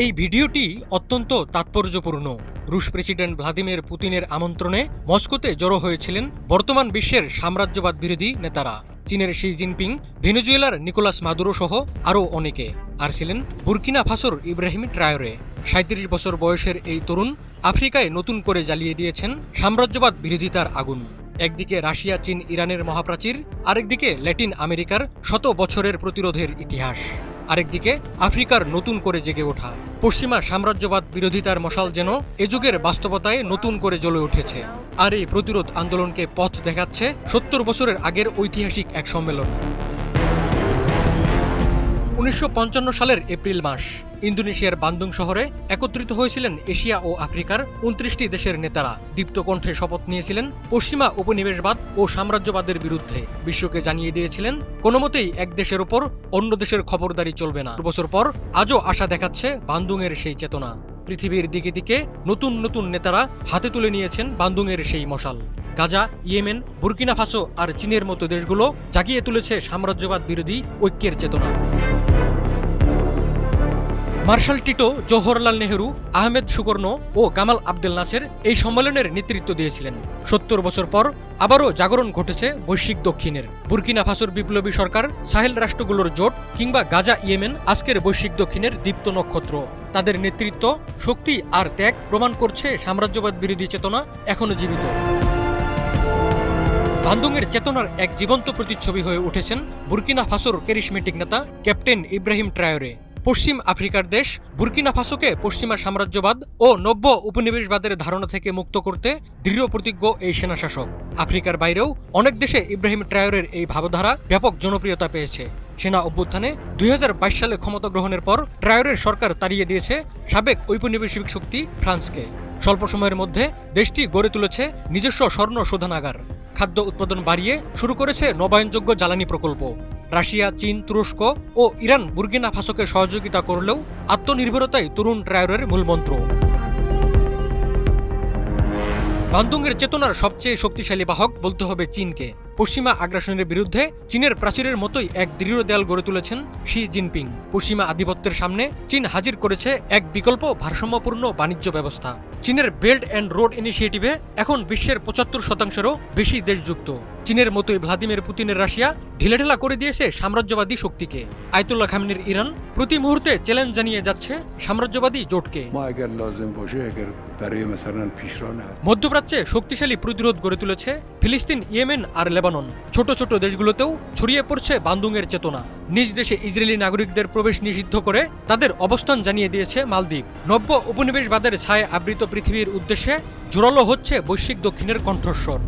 এই ভিডিওটি অত্যন্ত তাৎপর্যপূর্ণ। রুশ প্রেসিডেন্ট ভ্লাদিমির পুতিনের আমন্ত্রণে মস্কোতে জড়ো হয়েছিলেন বর্তমান বিশ্বের সাম্রাজ্যবাদ বিরোধী নেতারা। চীনের শি জিনপিং, ভেনেজুয়েলার নিকোলাস মাদুরো সহ আরও অনেকে। আর ছিলেন বুর্কিনা ফাসোর ইব্রাহিম ট্রায়োরে। ৩৭ বছর বয়সের এই তরুণ আফ্রিকায় নতুন করে জ্বালিয়ে দিয়েছেন সাম্রাজ্যবাদ বিরোধিতার আগুন। একদিকে রাশিয়া, চীন, ইরানের মহাপ্রাচীর, আরেকদিকে ল্যাটিন আমেরিকার শত বছরের প্রতিরোধের ইতিহাস, আরেকদিকে আফ্রিকার নতুন করে জেগে ওঠা পশ্চিমা সাম্রাজ্যবাদ বিরোধিতার মশাল যেন এ যুগের বাস্তবতায় নতুন করে জ্বলে উঠেছে। আর এই প্রতিরোধ আন্দোলনকে পথ দেখাচ্ছে ৭০ বছরের আগের ঐতিহাসিক এক সম্মেলন। ১৯৫৫ সালের এপ্রিল মাস ইন্দোনেশিয়ার বান্দুং শহরে একত্রিত হয়েছিলেন এশিয়া ও আফ্রিকার ২৯টি দেশের নেতারা। দীপ্ত কণ্ঠে শপথ নিয়েছিলেন পশ্চিমা উপনিবেশবাদ ও সাম্রাজ্যবাদের বিরুদ্ধে। বিশ্বকে জানিয়ে দিয়েছিলেন কোনোমতেই এক দেশের ওপর অন্য দেশের খবরদারি চলবে না। বছর পর আজও আশা দেখাচ্ছে বান্দুংয়ের সেই চেতনা। পৃথিবীর দিকে দিকে নতুন নতুন নেতারা হাতে তুলে নিয়েছেন বান্দুংয়ের সেই মশাল। গাজা, ইয়েমেন, বুর্কিনা ফাসো আর চীনের মতো দেশগুলো জাগিয়ে তুলেছে সাম্রাজ্যবাদ বিরোধী ঐক্যের চেতনা। Marshal Tito, Jawaharlal Nehru, Ahmed Sukarno ও গামাল আবদেল নাসের এই সম্মেলনের নেতৃত্ব দিয়েছিলেন। ৭০ বছর পর আবারও জাগরণ ঘটেছে বৈশ্বিক দক্ষিণের। বুর্কিনা ফাসোর বিপ্লবী সরকার, সাহেল রাষ্ট্রগুলোর জোট কিংবা গাজা, ইয়েমেন আজকের বৈশ্বিক দক্ষিণের দীপ্ত নক্ষত্র। তাদের নেতৃত্ব, শক্তি আর ত্যাগ প্রমাণ করছে সাম্রাজ্যবাদ বিরোধী চেতনা এখনো জীবিত। বান্দুংয়ের চেতনার এক জীবন্ত প্রতিচ্ছবি হয়ে উঠেছেন বুর্কিনা ফাসোর ক্যারিশমেটিক নেতা ক্যাপ্টেন ইব্রাহিম ট্রায়োরে। পশ্চিম আফ্রিকার দেশ বুর্কিনা ফাসোকে পশ্চিমা সাম্রাজ্যবাদ ও নব্য উপনিবেশবাদের ধারণা থেকে মুক্ত করতে দৃঢ় প্রতিজ্ঞ এই সেনাশাসক। আফ্রিকার বাইরেও অনেক দেশে ইব্রাহিম ট্রায়োরের এই ভাবধারা ব্যাপক জনপ্রিয়তা পেয়েছে। সেনা অভ্যুত্থানে ২০২২ সালে ক্ষমতা গ্রহণের পর ট্রায়োরের সরকার তাড়িয়ে দিয়েছে সাবেক ঔপনিবেশিক শক্তি ফ্রান্সকে। স্বল্প সময়ের মধ্যে দেশটি গড়ে তুলেছে নিজস্ব স্বর্ণ শোধনাগার, খাদ্য উৎপাদন বাড়িয়ে শুরু করেছে নবায়নযোগ্য জ্বালানি প্রকল্প। রাশিয়া, চীন, তুরস্ক ও ইরান বুর্কিনা ফাসোকে সহযোগিতা করলেও আত্মনির্ভরতাই তরুণ ট্রায়োরের মূলমন্ত্র। বান্দুংয়ের চেতনার সবচেয়ে শক্তিশালী বাহক বলতে হবে চীনকে। পশ্চিমা আগ্রাসনের বিরুদ্ধে চীনের প্রাচীরের মতোই এক দৃঢ় দেয়াল গড়ে তুলেছেন শি জিনপিং। পশ্চিমা আধিপত্যের সামনে চীন হাজির করেছে এক বিকল্প ভারসাম্যপূর্ণ বাণিজ্য ব্যবস্থা। চীনের বেল্ট অ্যান্ড রোড ইনিশিয়েটিভে এখন বিশ্বের ৭৫%-এরও বেশি দেশ যুক্ত। চীনের মতোই ভ্লাদিমির পুতিনের রাশিয়া ঢিলেঢালা করে দিয়েছে সাম্রাজ্যবাদী শক্তিকে। আয়াতুল্লাহ খামেনির ইরান প্রতি মুহূর্তে চ্যালেঞ্জ জানিয়ে যাচ্ছে সাম্রাজ্যবাদী জোটকে। মধ্যপ্রাচ্যে শক্তিশালী প্রতিরোধ গড়ে তুলেছে ফিলিস্তিন, ইয়েমেন আর লেবানন। ছোট ছোট দেশগুলোতেও ছড়িয়ে পড়ছে বান্দুংয়ের চেতনা। নিজ দেশে ইসরায়েলি নাগরিকদের প্রবেশ নিষিদ্ধ করে তাদের অবস্থান জানিয়ে দিয়েছে মালদ্বীপ। নব্য উপনিবেশবাদের ছায়ায় আবৃত পৃথিবীর উদ্দেশ্যে জোরালো হচ্ছে বৈশ্বিক দক্ষিণের কণ্ঠস্বর।